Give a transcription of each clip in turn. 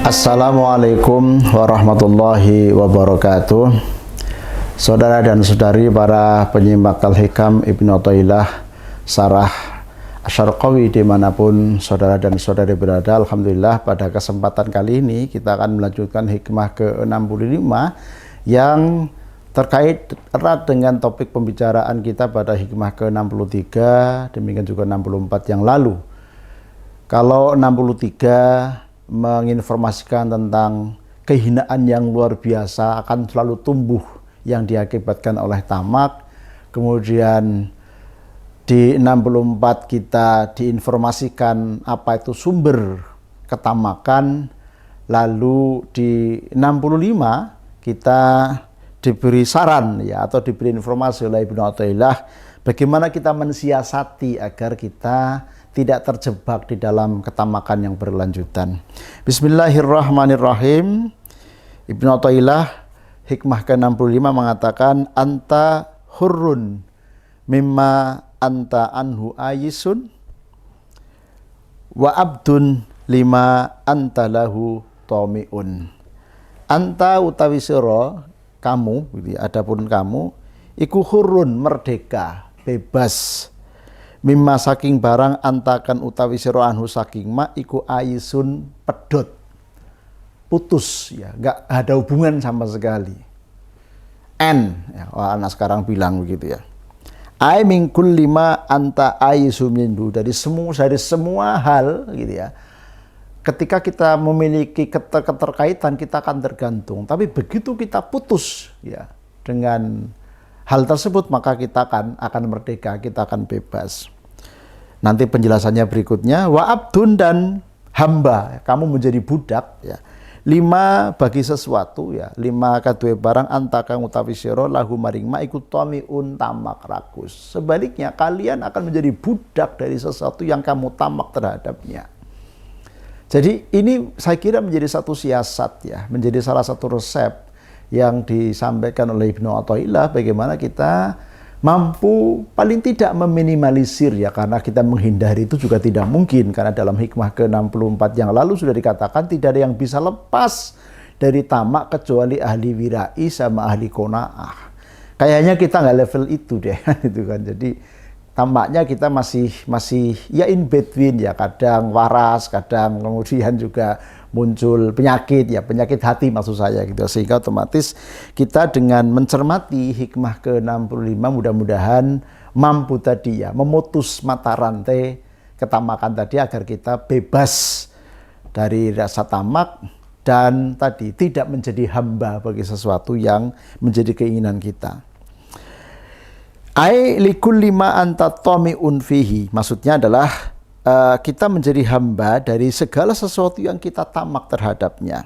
Assalamualaikum warahmatullahi wabarakatuh. Saudara dan saudari para penyimak Al-Hikam Ibnu Athaillah Syarah Asy-Syarqawi dimanapun saudara dan saudari berada, alhamdulillah pada kesempatan kali ini kita akan melanjutkan hikmah ke-65 yang terkait erat dengan topik pembicaraan kita pada hikmah ke-63, demikian juga 64 yang lalu. Kalau 63 menginformasikan tentang kehinaan yang luar biasa akan selalu tumbuh yang diakibatkan oleh tamak. Kemudian di 64 kita diinformasikan apa itu sumber ketamakan. Lalu di 65 kita diberi saran ya, atau diberi informasi oleh Ibnu Athaillah bagaimana kita mensiasati agar kita tidak terjebak di dalam ketamakan yang berlanjutan. Bismillahirrahmanirrahim. Ibnu Athaillah hikmah ke-65 mengatakan, anta hurrun mimma anta anhu ayisun wa abdun lima anta lahu tomi'un. Anta utawi sira kamu, adapun kamu iku hurrun merdeka, bebas, mimma saking barang antakan utawi sira anhu saking ma iku ayisun pedot, putus ya, enggak ada hubungan sama sekali. Ya, anak sekarang bilang begitu ya. Ai min kulli ma anta ayisu minhu, dari semua hal gitu ya. Ketika kita memiliki keterkaitan kita akan tergantung, tapi begitu kita putus ya dengan hal tersebut maka kita akan merdeka, kita akan bebas. Nanti penjelasannya berikutnya, wa abdun dan hamba, kamu menjadi budak ya. Lima bagi sesuatu ya, lima kadue barang antakang utawi sira lahu maring ma iku tamiun tamak rakus. Sebaliknya kalian akan menjadi budak dari sesuatu yang kamu tamak terhadapnya. Jadi ini saya kira menjadi satu siasat ya, menjadi salah satu resep yang disampaikan oleh Ibnu Athaillah bagaimana kita mampu paling tidak meminimalisir ya, karena kita menghindari itu juga tidak mungkin, karena dalam hikmah ke-64 yang lalu sudah dikatakan tidak ada yang bisa lepas dari tamak kecuali ahli wirai sama ahli qanaah. Kayaknya kita nggak level itu deh itu kan. Jadi tampaknya kita masih ya in between ya, kadang waras, kadang kemudian juga muncul penyakit ya, penyakit hati maksud saya gitu. Sehingga otomatis kita dengan mencermati hikmah ke-65 mudah-mudahan mampu tadi ya memutus mata rantai ketamakan tadi agar kita bebas dari rasa tamak dan tadi tidak menjadi hamba bagi sesuatu yang menjadi keinginan kita. Ai likulli ma anta tami'un fihi, maksudnya adalah kita menjadi hamba dari segala sesuatu yang kita tamak terhadapnya.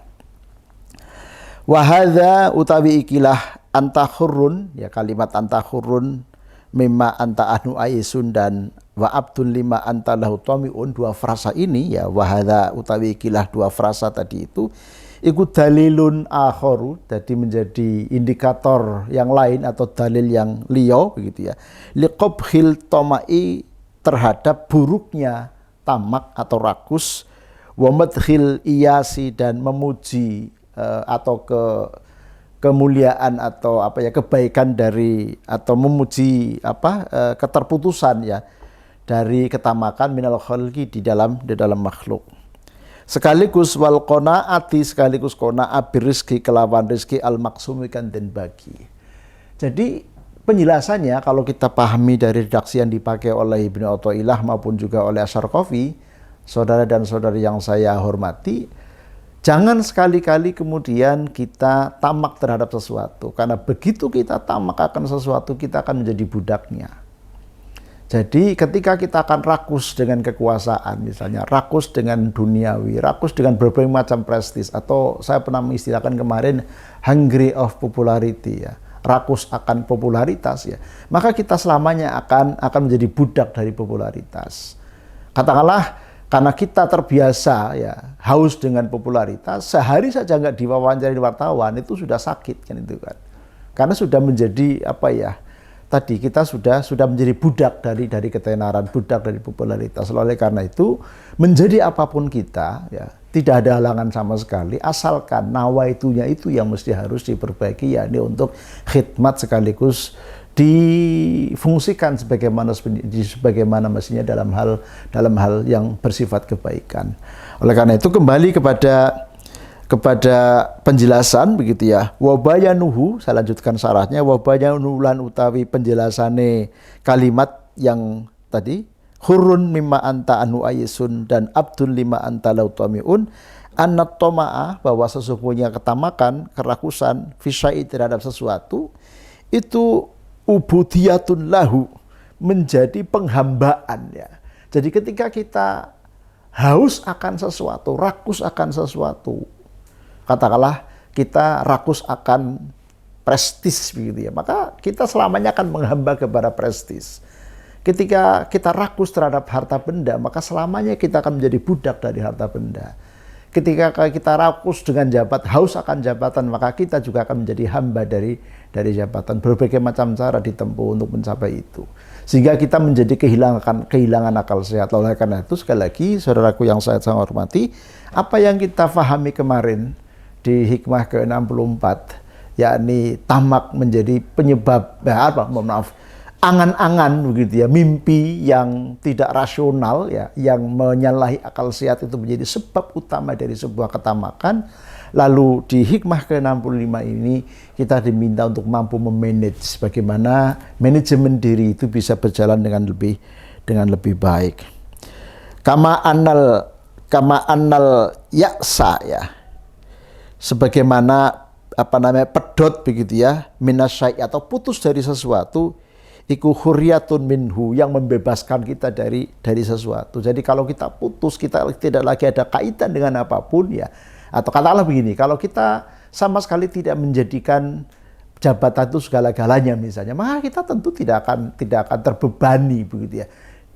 Wa hadza utawi ikilah anta hurrun ya, kalimat anta hurrun mimma anta anu aisun dan wa abdul lima anta lahu tami'un, dua frasa ini ya, wa hadza utawi ikilah, dua frasa tadi itu ikut dalilun akharu, jadi menjadi indikator yang lain atau dalil yang liyo begitu ya, liqabhil tomai, terhadap buruknya tamak atau rakus, wa madkhil iyasi, dan memuji atau kemuliaan atau apa ya, kebaikan dari atau memuji keterputusan ya dari ketamakan minal khalqi, di dalam makhluk. Sekaligus wal qanaati, sekaligus qana'a birizki, kelawan rizki al maksumi kan den bagi. Jadi penjelasannya kalau kita pahami dari redaksi yang dipakai oleh Ibnu Athaillah maupun juga oleh Asy-Syarqawi, saudara dan saudari yang saya hormati, jangan sekali-kali kemudian kita tamak terhadap sesuatu, karena begitu kita tamak akan sesuatu kita akan menjadi budaknya. Jadi ketika kita akan rakus dengan kekuasaan, misalnya rakus dengan duniawi, rakus dengan berbagai macam prestis, atau saya pernah mengistilahkan kemarin hungry of popularity ya, rakus akan popularitas ya, maka kita selamanya akan menjadi budak dari popularitas. Katakanlah karena kita terbiasa ya haus dengan popularitas, sehari saja nggak diwawancara wartawan itu sudah sakit kan itu kan, karena sudah menjadi apa ya, tadi kita sudah menjadi budak dari ketenaran, budak dari popularitas. Oleh karena itu, menjadi apapun kita, ya, tidak ada halangan sama sekali, asalkan nawaitunya itu yang mesti harus diperbaiki, yakni untuk khidmat sekaligus difungsikan sebagaimana mestinya dalam hal yang bersifat kebaikan. Oleh karena itu kembali kepada penjelasan begitu ya. Wa bayanuhu, saya lanjutkan syarahnya, wa bayanuhu lan utawi penjelasane kalimat yang tadi, hurun mimma anta anu ayisun dan abdul lima anta lautamiun, annat toma'a, bahwa sesungguhnya ketamakan, kerakusan, fisyai terhadap sesuatu, itu ubudiyatun lahu, menjadi penghambaan ya. Jadi ketika kita haus akan sesuatu, rakus akan sesuatu, katakanlah kita rakus akan prestis begitu ya, maka kita selamanya akan menghamba kepada prestis. Ketika kita rakus terhadap harta benda, maka selamanya kita akan menjadi budak dari harta benda. Ketika kita rakus dengan haus akan jabatan, maka kita juga akan menjadi hamba dari jabatan. Berbagai macam cara ditempuh untuk mencapai itu, sehingga kita menjadi kehilangan akal sehat. Oleh karena itu, sekali lagi saudaraku yang saya sangat hormati, apa yang kita fahami kemarin di hikmah ke-64, yakni tamak menjadi penyebab angan-angan begitu ya, mimpi yang tidak rasional ya, yang menyalahi akal sehat itu menjadi sebab utama dari sebuah ketamakan. Lalu di hikmah ke-65 ini kita diminta untuk mampu memanage bagaimana manajemen diri itu bisa berjalan dengan lebih baik. Kama annal yaksa ya. Sebagaimana pedot begitu ya, minasyai atau putus dari sesuatu, iku hurriyatun minhu, yang membebaskan kita dari sesuatu. Jadi kalau kita putus, kita tidak lagi ada kaitan dengan apapun ya. Atau katakanlah begini, kalau kita sama sekali tidak menjadikan jabatan itu segala-galanya misalnya, maka kita tentu tidak akan terbebani begitu ya.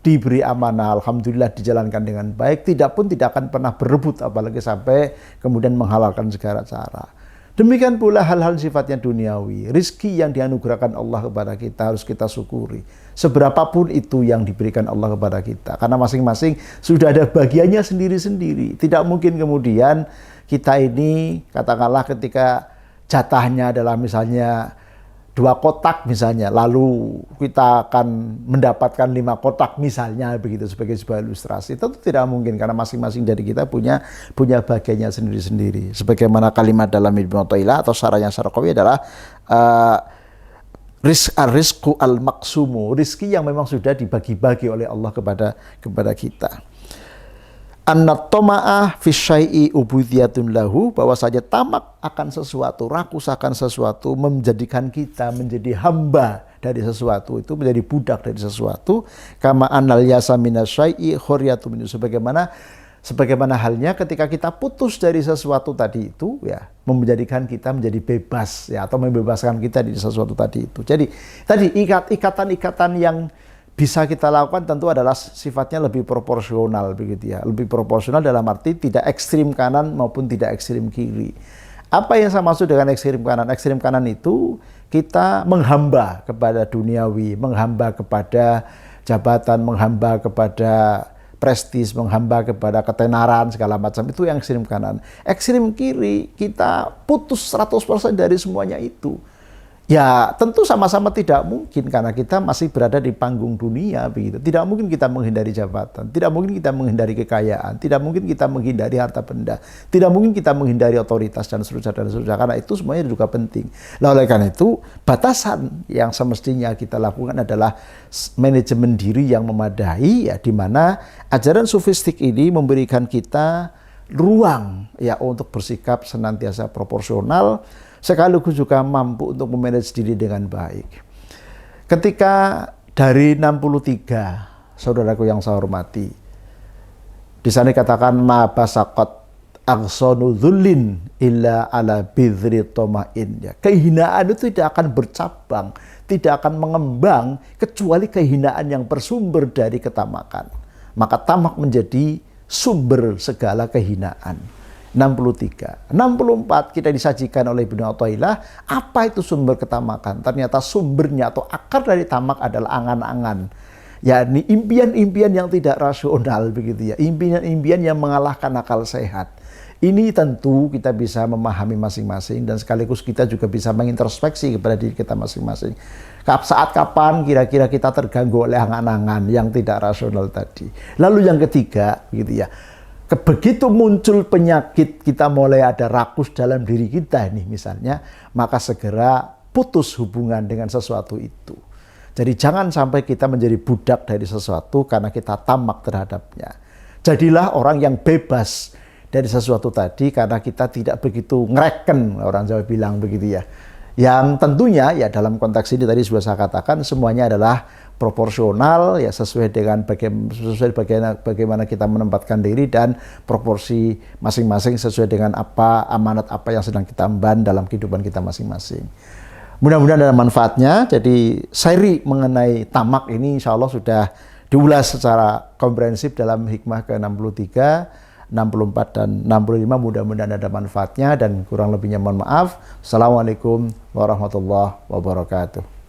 Diberi amanah, alhamdulillah dijalankan dengan baik, tidak akan pernah berebut, apalagi sampai kemudian menghalalkan segala cara. Demikian pula hal-hal sifatnya duniawi, rizki yang dianugerahkan Allah kepada kita harus kita syukuri. Seberapapun itu yang diberikan Allah kepada kita, karena masing-masing sudah ada bagiannya sendiri-sendiri. Tidak mungkin kemudian kita ini, katakanlah ketika jatahnya adalah misalnya 2 kotak misalnya, lalu kita akan mendapatkan 5 kotak misalnya, begitu sebagai sebuah ilustrasi. Tentu tidak mungkin, karena masing-masing dari kita punya bagiannya sendiri-sendiri. Sebagaimana kalimat dalam Ibnu Athaillah atau syarahnya Syarqawi adalah rizqu al-maqsumu, rizki yang memang sudah dibagi-bagi oleh Allah kepada kita. Annat toma'ah fi syai'i ubudiyatun lahu, bahwa saja tamak akan sesuatu, rakus akan sesuatu, menjadikan kita menjadi hamba dari sesuatu, itu menjadi budak dari sesuatu. Kama annal yasa minasyai'i khuriyatun minhu, sebagaimana halnya ketika kita putus dari sesuatu tadi itu ya, menjadikan kita menjadi bebas ya, atau membebaskan kita dari sesuatu tadi itu. Jadi tadi ikatan-ikatan yang bisa kita lakukan tentu adalah sifatnya lebih proporsional begitu ya. Lebih proporsional dalam arti tidak ekstrim kanan maupun tidak ekstrim kiri. Apa yang saya maksud dengan ekstrim kanan? Ekstrim kanan itu kita menghamba kepada duniawi, menghamba kepada jabatan, menghamba kepada prestis, menghamba kepada ketenaran segala macam, itu yang ekstrim kanan. Ekstrim kiri kita putus 100% dari semuanya itu. Ya tentu sama-sama tidak mungkin, karena kita masih berada di panggung dunia begitu. Tidak mungkin kita menghindari jabatan, tidak mungkin kita menghindari kekayaan, tidak mungkin kita menghindari harta benda, tidak mungkin kita menghindari otoritas dan seterusnya, karena itu semuanya juga penting. Nah, oleh karena itu batasan yang semestinya kita lakukan adalah manajemen diri yang memadai ya, di mana ajaran sufistik ini memberikan kita ruang ya untuk bersikap senantiasa proporsional, sekaligus juga mampu untuk memanage diri dengan baik. Ketika dari 63, saudaraku yang saya hormati, di sana dikatakan ma basaqat aghsanu dhullin illa ala bidhri toma'in. Ya, kehinaan itu tidak akan bercabang, tidak akan mengembang kecuali kehinaan yang bersumber dari ketamakan. Maka tamak menjadi sumber segala kehinaan. 63. 64 kita disajikan oleh Ibnu Athaillah, apa itu sumber ketamakan? Ternyata sumbernya atau akar dari tamak adalah angan-angan. yakni impian-impian yang tidak rasional begitu ya, impian-impian yang mengalahkan akal sehat. Ini tentu kita bisa memahami masing-masing dan sekaligus kita juga bisa mengintrospeksi kepada diri kita masing-masing. Saat kapan kira-kira kita terganggu oleh angan-angan yang tidak rasional tadi. Lalu yang ketiga, gitu ya, begitu muncul penyakit, kita mulai ada rakus dalam diri kita nih misalnya, maka segera putus hubungan dengan sesuatu itu. Jadi jangan sampai kita menjadi budak dari sesuatu karena kita tamak terhadapnya. Jadilah orang yang bebas dari sesuatu tadi karena kita tidak begitu ngereken, orang Jawa bilang begitu ya. Yang tentunya ya dalam konteks ini tadi sudah saya katakan semuanya adalah proporsional ya, sesuai dengan bagaimana kita menempatkan diri dan proporsi masing-masing sesuai dengan apa amanat apa yang sedang kita emban dalam kehidupan kita masing-masing. Mudah-mudahan ada manfaatnya. Jadi seri mengenai tamak ini insya Allah sudah diulas secara komprehensif dalam hikmah ke-63, 64 dan 65. Mudah-mudahan ada manfaatnya dan kurang lebihnya mohon maaf. Assalamualaikum warahmatullahi wabarakatuh.